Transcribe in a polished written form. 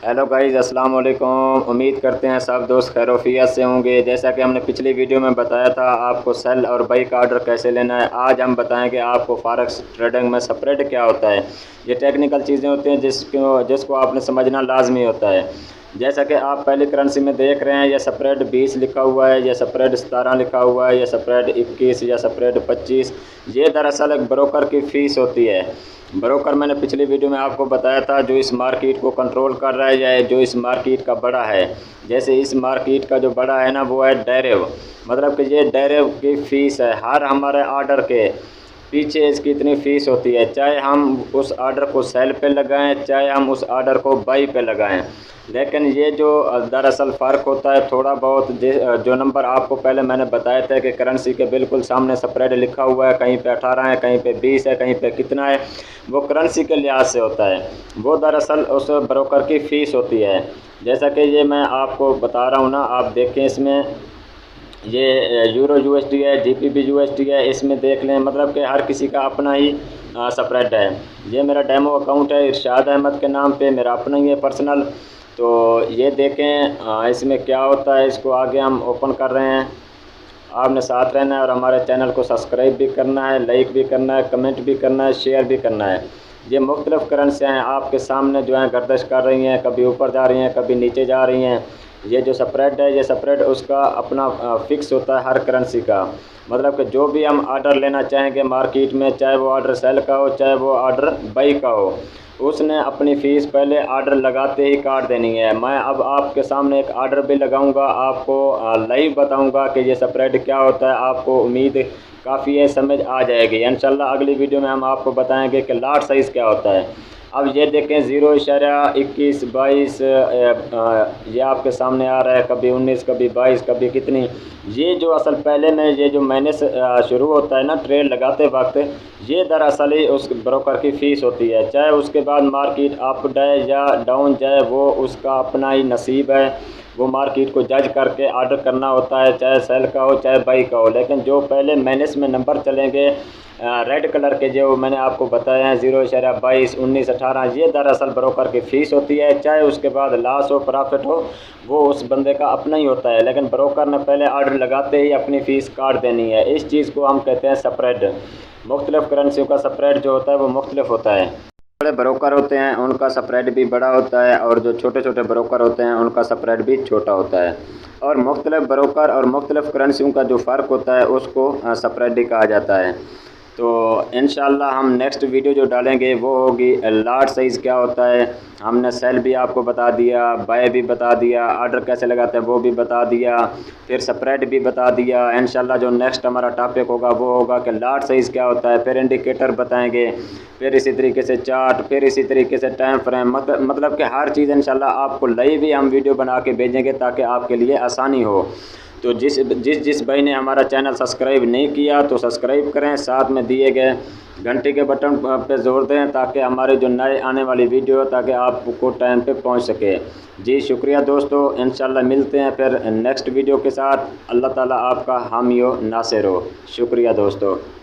Hello guys, अस्सलाम वालेकुम। उम्मीद करते हैं सब दोस्त खैरियत से होंगे। जैसा कि हमने पिछली वीडियो में बताया था आपको सेल और बाई का आर्डर कैसे लेना है, आज हम बताएंगे आपको फॉरेक्स ट्रेडिंग में स्प्रेड क्या होता है। ये टेक्निकल चीज़ें होती हैं जिसको आपने समझना लाजमी होता है। जैसा कि आप पहली करेंसी में देख रहे हैं, यह स्प्रेड 20 लिखा हुआ है, यह स्प्रेड 17 लिखा हुआ है, यह स्प्रेड 21 या स्प्रेड 25। ये दरअसल एक ब्रोकर की फ़ीस होती है। ब्रोकर मैंने पिछली वीडियो में आपको बताया था जो इस मार्केट को कंट्रोल कर रहा है या जो इस मार्केट का बड़ा है। जैसे इस मार्केट का जो बड़ा है ना, वो है डेरिव। मतलब कि ये डेरिव की फ़ीस है। हर हमारे ऑर्डर के पीछे इसकी इतनी फ़ीस होती है, चाहे हम उस आर्डर को सेल पे लगाएं, चाहे हम उस आर्डर को बाई पे लगाएं। लेकिन ये जो दरअसल फ़र्क होता है थोड़ा बहुत, जो नंबर आपको पहले मैंने बताया था कि करेंसी के बिल्कुल सामने स्प्रेड लिखा हुआ है, कहीं पे 18 है, कहीं पे 20 है, कहीं पे कितना है, वो करेंसी के लिहाज से होता है। वो दरअसल उस ब्रोकर की फ़ीस होती है। जैसा कि ये मैं आपको बता रहा हूँ ना, आप देखें इसमें ये यूरो यूएसडी है, जीपीबी यूएसडी है। इसमें देख लें, मतलब कि हर किसी का अपना ही स्प्रेड है। ये मेरा डेमो अकाउंट है इरशाद अहमद के नाम पे, मेरा अपना ही है पर्सनल। तो ये देखें इसमें क्या होता है। इसको आगे हम ओपन कर रहे हैं। आपने साथ रहना है और हमारे चैनल को सब्सक्राइब भी करना है, लाइक भी करना है, कमेंट भी करना है, शेयर भी करना है। ये मुख्तलिफ़ करेंसियाँ हैं आपके सामने जो हैं गर्दिश कर रही हैं, कभी ऊपर जा रही हैं, कभी नीचे जा रही हैं। ये जो स्प्रेड है, ये स्प्रेड उसका अपना फ़िक्स होता है हर करेंसी का। मतलब कि जो भी हम आर्डर लेना चाहेंगे मार्केट में, चाहे वो आर्डर सेल का हो, चाहे वो आर्डर बाई का हो, उसने अपनी फ़ीस पहले आर्डर लगाते ही काट देनी है। मैं अब आपके सामने एक आर्डर भी लगाऊंगा, आपको लाइव बताऊंगा कि ये स्प्रेड क्या होता है। आपको उम्मीद काफ़ी है समझ आ जाएगी। इंशाल्लाह अगली वीडियो में हम आपको बताएंगे कि लाट साइज़ क्या होता है। अब ये देखें 0.21 22 ये आपके सामने आ रहा है, कभी 19, कभी 22, कभी कितनी। ये जो असल पहले में ये जो महीने से शुरू होता है ना ट्रेड लगाते वक्त, ये दरअसल ही उस ब्रोकर की फ़ीस होती है। चाहे उसके बाद मार्केट अप जाए या डाउन जाए, वो उसका अपना ही नसीब है। वो मार्केट को जज करके आर्डर करना होता है, चाहे सेल का हो चाहे बाई का हो। लेकिन जो पहले माइनस में नंबर चलेंगे रेड कलर के, जो मैंने आपको बताए हैं 0.22 19 18, ये दरअसल ब्रोकर की फ़ीस होती है। चाहे उसके बाद लॉस हो प्रॉफिट हो, वो उस बंदे का अपना ही होता है। लेकिन ब्रोकर ने पहले आर्डर लगाते ही अपनी फ़ीस काट देनी है। इस चीज़ को हम कहते हैं स्प्रेड। मुख्तलिफ़ करेंसियों का स्प्रेड जो होता है वो मुख्तलिफ होता है। बड़े ब्रोकर होते हैं उनका स्प्रेड भी बड़ा होता है, और जो छोटे छोटे ब्रोकर होते हैं उनका स्प्रेड भी छोटा होता है। और मुख्तलिफ़ ब्रोकर और मुख्तलिफ़ करेंसियों का जो फ़र्क होता है उसको स्प्रेड ही कहा जाता है। तो इंशाल्लाह हम नेक्स्ट वीडियो जो डालेंगे वो होगी लाट साइज़ क्या होता है। हमने सेल भी आपको बता दिया, बाय भी बता दिया, आर्डर कैसे लगाते हैं वो भी बता दिया, फिर स्प्रेड भी बता दिया। इंशाल्लाह जो नेक्स्ट हमारा टॉपिक होगा वो होगा कि लाट साइज़ क्या होता है। फिर इंडिकेटर बताएंगे, फिर इसी तरीके से चार्ट, फिर इसी तरीके से टाइम फ्रेम, मतलब कि हर चीज़ इंशाल्लाह आपको लाइव ही हम वीडियो बना के भेजेंगे ताकि आपके लिए आसानी हो। तो जिस भाई ने हमारा चैनल सब्सक्राइब नहीं किया तो सब्सक्राइब करें, साथ में दिए गए घंटे के बटन पर जोर दें ताकि हमारे जो नए आने वाली वीडियो ताकि आपको टाइम पे पहुंच सके। जी शुक्रिया दोस्तों, इंशाल्लाह मिलते हैं फिर नेक्स्ट वीडियो के साथ। अल्लाह ताला आपका हामी हो नासिर हो। शुक्रिया दोस्तों।